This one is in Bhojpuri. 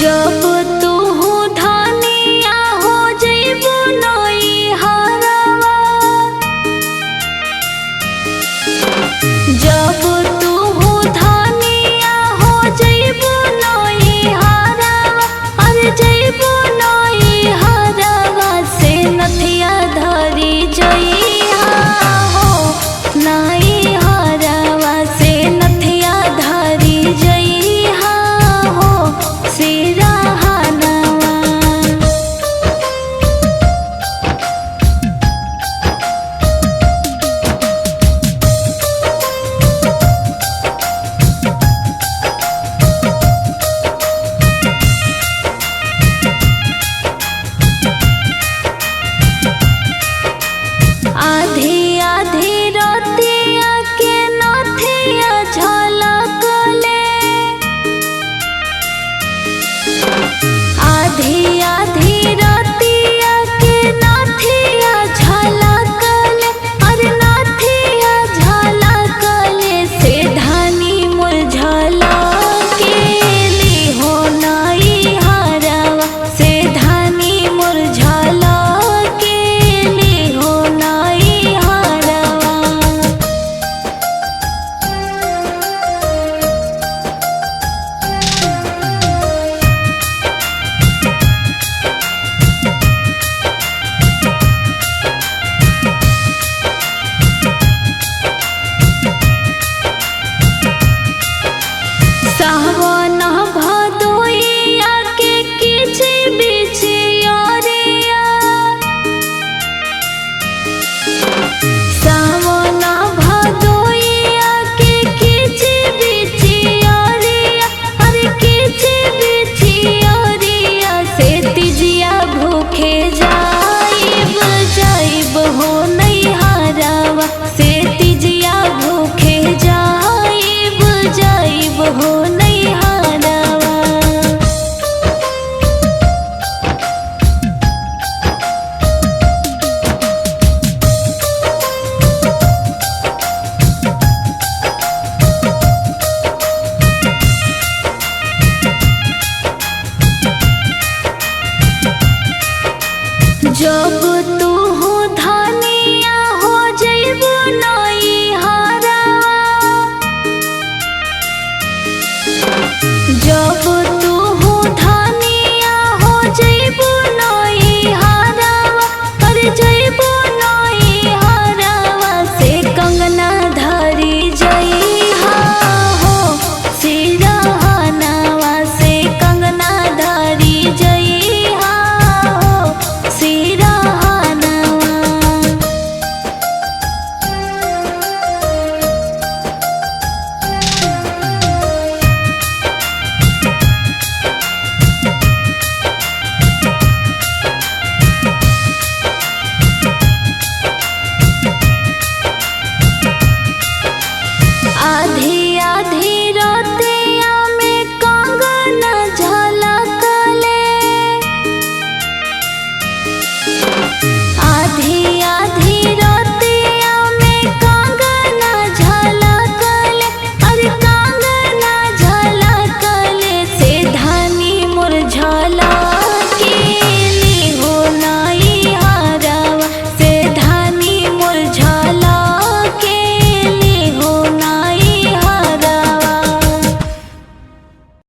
जब तू धनिया हो जइबू नई हरवा, जब तू धनिया हो जइबू नई हरवा, अरे जइबू नई हरवा से नथिया धरी जइहा हो, नई हरवा से नथिया धरी जइहा हो सिरहनवा। आधी आधी रतिया के नथिया झलकले, आधी आधी रतिया के नथिया झलकले, अरे नथिया झलकले से धानी मोर झलकेली हो नई हरवा, से धानी मोर झलकेली हो नई हरवा। सावन भदोइया के किछि बिचियरिया, सावन भदोइया के किछि बिचियरिया, अरे किछि बिचियरिया से तिजिया भूखे जाइब जाइब हो नई हरवा, से तिजिया भूखे जाइब जाइब हो नई हरवा। जब